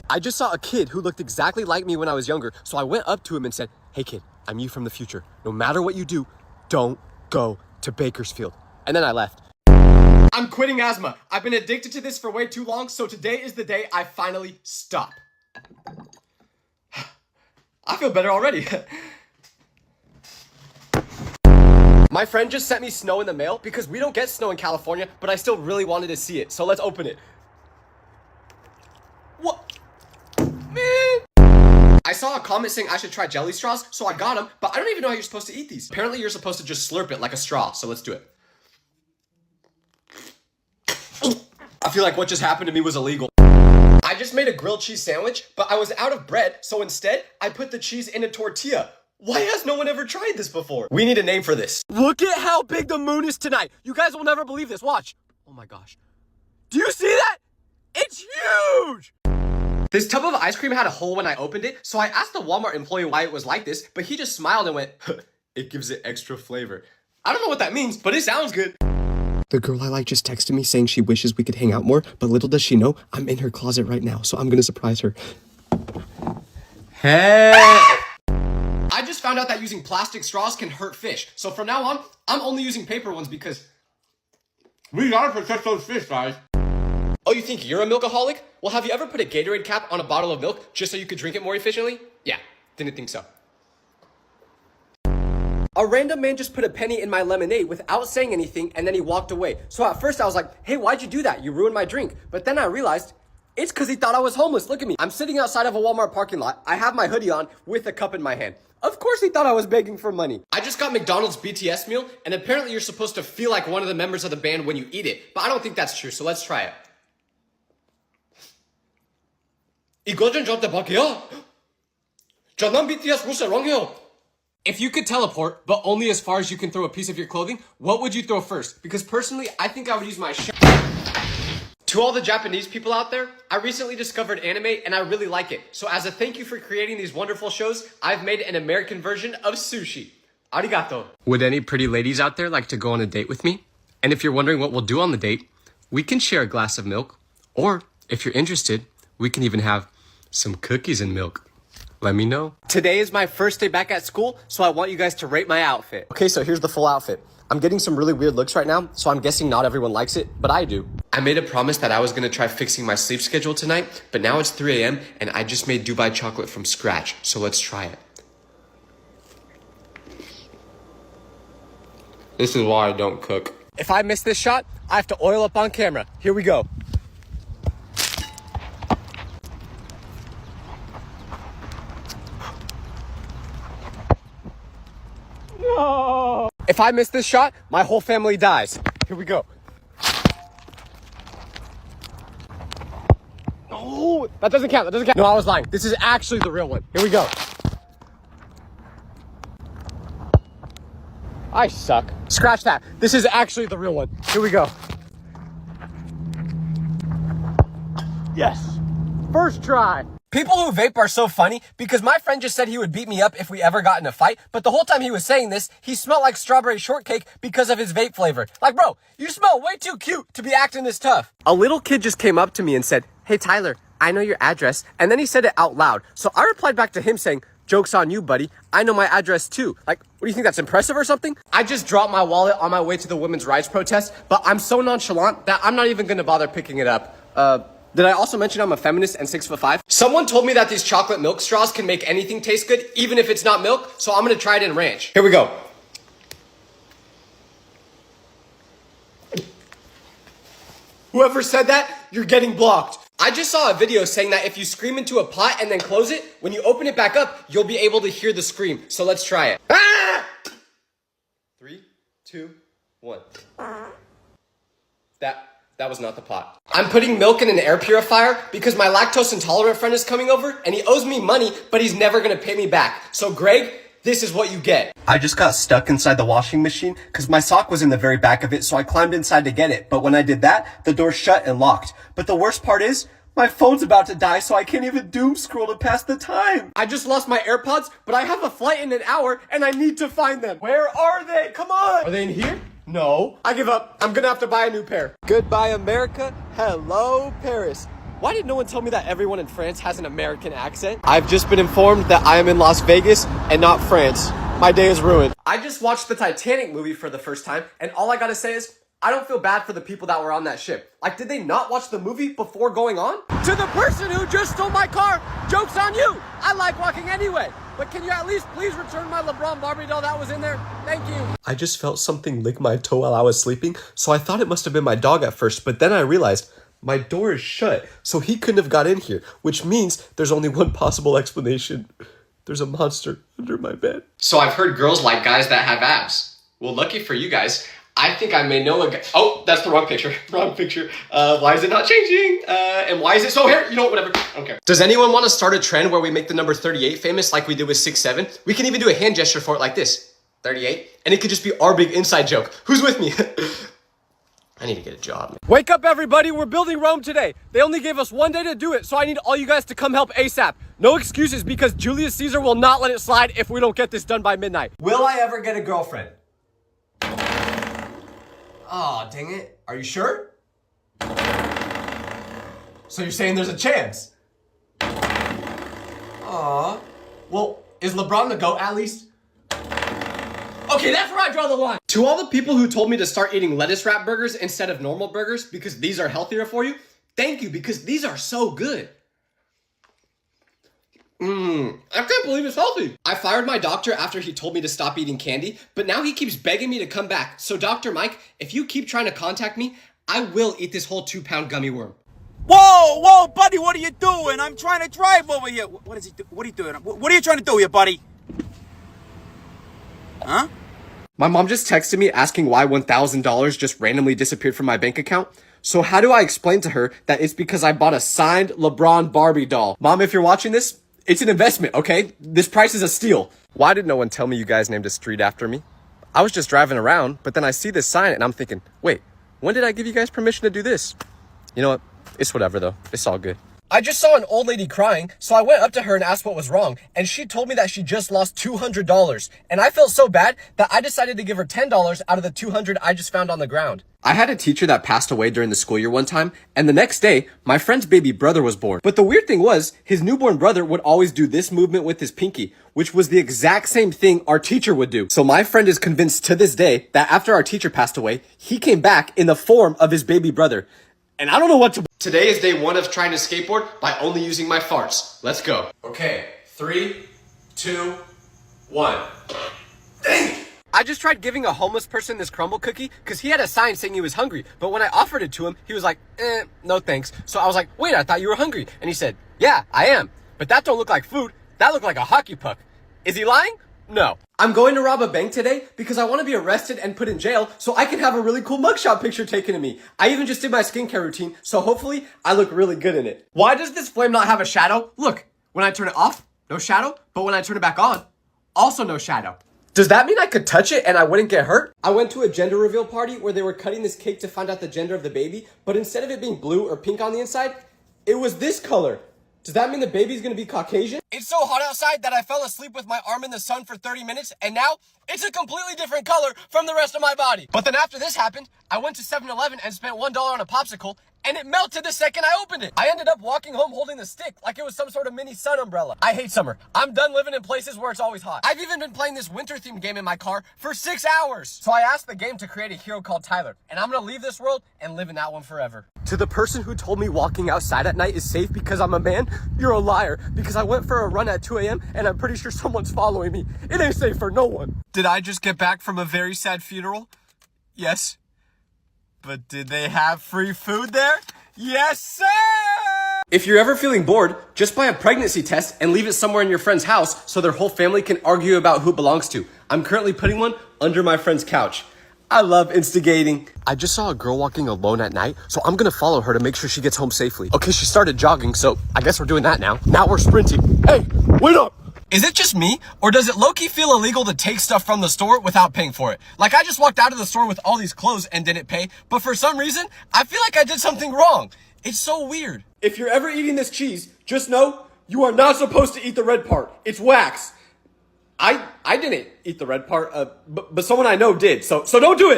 I just saw a kid who looked exactly like me when I was younger, so I went up to him and said, "Hey kid, I'm you from the future. No matter what you do, don't go to Bakersfield." And then I left. I'm quitting asthma. I've been addicted to this for way too long, so today is the day I finally stop. I feel better already. My friend just sent me snow in the mail because we don't get snow in California, but I still really wanted to see it, so let's open it. What? Man! I saw a comment saying I should try jelly straws, so I got them, but I don't even know how you're supposed to eat these. Apparently you're supposed to just slurp it like a straw, so let's do it. I feel like what just happened to me was illegal. I just made a grilled cheese sandwich, but I was out of bread, so instead, I put the cheese in a tortilla. Why has no one ever tried this before? We need a name for this. Look at how big the moon is tonight. You guys will never believe this. Watch. Oh my gosh. Do you see that? It's huge! This tub of ice cream had a hole when I opened it, so I asked the Walmart employee why it was like this, but he just smiled and went, "It gives it extra flavor." I don't know what that means, but it sounds good. The girl I like just texted me saying she wishes we could hang out more, but little does she know, I'm in her closet right now, so I'm gonna surprise her. Hey! I just found out that using plastic straws can hurt fish, so from now on, I'm only using paper ones because we gotta protect those fish, guys. Oh, you think you're a milkaholic? Well, have you ever put a Gatorade cap on a bottle of milk just so you could drink it more efficiently? Yeah, didn't think so. A random man just put a penny in my lemonade without saying anything, and then he walked away. So at first I was like, "Hey, why'd you do that? You ruined my drink." But then I realized it's because he thought I was homeless. Look at me. I'm sitting outside of a Walmart parking lot. I have my hoodie on with a cup in my hand. Of course he thought I was begging for money. I just got McDonald's BTS meal, and apparently you're supposed to feel like one of the members of the band when you eat it. But I don't think that's true, so let's try it. 이거는 저 대박이야. 저는 BTS 무사랑해요. If you could teleport, but only as far as you can throw a piece of your clothing, what would you throw first? Because personally, I think I would use my To all the Japanese people out there, I recently discovered anime and I really like it. So as a thank you for creating these wonderful shows, I've made an American version of sushi. Arigato. Would any pretty ladies out there like to go on a date with me? And if you're wondering what we'll do on the date, we can share a glass of milk. Or if you're interested, we can even have some cookies and milk. Let me know. Today is my first day back at school, so I want you guys to rate my outfit. Okay, so here's the full outfit. I'm getting some really weird looks right now, so I'm guessing not everyone likes it, but I do. I made a promise that I was gonna try fixing my sleep schedule tonight, but now it's 3 a.m. and I just made Dubai chocolate from scratch, so let's try it. This is why I don't cook. If I miss this shot, I have to oil up on camera. Here we go. No! If I miss this shot, my whole family dies. Here we go. No, that doesn't count. That doesn't count. No, I was lying. This is actually the real one. Here we go. I suck. Scratch that. This is actually the real one. Here we go. Yes. First try. People who vape are so funny because my friend just said he would beat me up if we ever got in a fight, but the whole time he was saying this, he smelled like strawberry shortcake because of his vape flavor. Like, bro, you smell way too cute to be acting this tough. A little kid just came up to me and said, "Hey, Tyler, I know your address." And then he said it out loud. So I replied back to him saying, "Joke's on you, buddy. I know my address too." Like, what do you think, that's impressive or something? I just dropped my wallet on my way to the women's rights protest, but I'm so nonchalant that I'm not even gonna bother picking it up. Did I also mention I'm a feminist and 6'5"? Someone told me that these chocolate milk straws can make anything taste good, even if it's not milk, so I'm gonna try it in ranch. Here we go. Whoever said that, you're getting blocked. I just saw a video saying that if you scream into a pot and then close it, when you open it back up, you'll be able to hear the scream. So let's try it. Ah! 3, 2, 1. That was not the pot. I'm putting milk in an air purifier because my lactose intolerant friend is coming over and he owes me money, but he's never gonna pay me back. So Greg, this is what you get. I just got stuck inside the washing machine because my sock was in the very back of it, so I climbed inside to get it. But when I did that, the door shut and locked. But the worst part is, my phone's about to die, so I can't even doom scroll to pass the time. I just lost my AirPods, but I have a flight in an hour and I need to find them. Where are they? Come on. Are they in here? No. I give up. I'm gonna have to buy a new pair. Goodbye, America. Hello, Paris. Why did no one tell me that everyone in France has an American accent? I've just been informed that I am in Las Vegas and not France. My day is ruined. I just watched the Titanic movie for the first time, and all I gotta say is, I don't feel bad for the people that were on that ship. Like, did they not watch the movie before going on? To the person who just stole my car, joke's on you! I like walking anyway. But can you at least please return my LeBron Barbie doll that was in there? Thank you. I just felt something lick my toe while I was sleeping, so I thought it must have been my dog at first, but then I realized my door is shut, so he couldn't have got in here, which means there's only one possible explanation. There's a monster under my bed. So I've heard girls like guys that have abs. Well, lucky for you guys, I think I may know a guy. Oh, that's the wrong picture. Wrong picture. Why is it not changing? And why is it so here? You know what, whatever. Okay. Does anyone want to start a trend where we make the number 38 famous like we did with 6'7"? We can even do a hand gesture for it like this. 38. And it could just be our big inside joke. Who's with me? I need to get a job. Wake up, everybody. We're building Rome today. They only gave us one day to do it, so I need all you guys to come help ASAP. No excuses, because Julius Caesar will not let it slide if we don't get this done by midnight. Will I ever get a girlfriend? Aw, dang it. Are you sure? So you're saying there's a chance? Aw. Well, is LeBron the GOAT at least? Okay, that's where I draw the line. To all the people who told me to start eating lettuce wrap burgers instead of normal burgers because these are healthier for you, thank you, because these are so good. I can't believe it's healthy. I fired my doctor after he told me to stop eating candy, but now he keeps begging me to come back. So Dr. Mike, if you keep trying to contact me, I will eat this whole 2-pound gummy worm. Whoa, buddy, what are you doing? I'm trying to drive over here. What is he What are you doing? What are you trying to do here, buddy? Huh? My mom just texted me asking why $1,000 just randomly disappeared from my bank account. So how do I explain to her that it's because I bought a signed LeBron Barbie doll? Mom, if you're watching this, it's an investment, okay? This price is a steal. Why did no one tell me you guys named a street after me? I was just driving around, but then I see this sign and I'm thinking, wait, when did I give you guys permission to do this? You know what? It's whatever though. It's all good. I just saw an old lady crying, so I went up to her and asked what was wrong, and she told me that she just lost $200, and I felt so bad that I decided to give her $10 out of the $200 I just found on the ground. I had a teacher that passed away during the school year one time, and the next day, my friend's baby brother was born. But the weird thing was, his newborn brother would always do this movement with his pinky, which was the exact same thing our teacher would do. So my friend is convinced to this day that after our teacher passed away, he came back in the form of his baby brother. And I don't know what to... Today is day 1 of trying to skateboard by only using my farts. Let's go. Okay, 3, 2, 1. Dang! I just tried giving a homeless person this crumble cookie because he had a sign saying he was hungry. But when I offered it to him, he was like, no thanks. So I was like, wait, I thought you were hungry. And he said, yeah, I am. But that don't look like food. That looked like a hockey puck. Is he lying? No. I'm going to rob a bank today because I want to be arrested and put in jail so I can have a really cool mugshot picture taken of me. I even just did my skincare routine, so hopefully I look really good in it. Why does this flame not have a shadow? Look, when I turn it off, no shadow, but when I turn it back on, also no shadow. Does that mean I could touch it and I wouldn't get hurt? I went to a gender reveal party where they were cutting this cake to find out the gender of the baby, but instead of it being blue or pink on the inside, it was this color. Does that mean the baby's gonna be Caucasian? It's so hot outside that I fell asleep with my arm in the sun for 30 minutes, and now it's a completely different color from the rest of my body. But then after this happened, I went to 7-Eleven and spent $1 on a popsicle, and it melted the second I opened it. I ended up walking home holding the stick like it was some sort of mini sun umbrella. I hate summer. I'm done living in places where it's always hot. I've even been playing this winter-themed game in my car for 6 hours. So I asked the game to create a hero called Tyler, and I'm gonna leave this world and live in that one forever. To the person who told me walking outside at night is safe because I'm a man, you're a liar, because I went for a run at 2 a.m. and I'm pretty sure someone's following me. It ain't safe for no one. Did I just get back from a very sad funeral? Yes. But did they have free food there? Yes, sir! If you're ever feeling bored, just buy a pregnancy test and leave it somewhere in your friend's house so their whole family can argue about who it belongs to. I'm currently putting one under my friend's couch. I love instigating. I just saw a girl walking alone at night, so I'm gonna follow her to make sure she gets home safely. Okay, she started jogging, so I guess we're doing that now. Now we're sprinting. Hey, wait up! Is it just me, or does it low-key feel illegal to take stuff from the store without paying for it? Like, I just walked out of the store with all these clothes and didn't pay, but for some reason, I feel like I did something wrong. It's so weird. If you're ever eating this cheese, just know you are not supposed to eat the red part. It's wax. I didn't eat the red part, but someone I know did, so don't do it.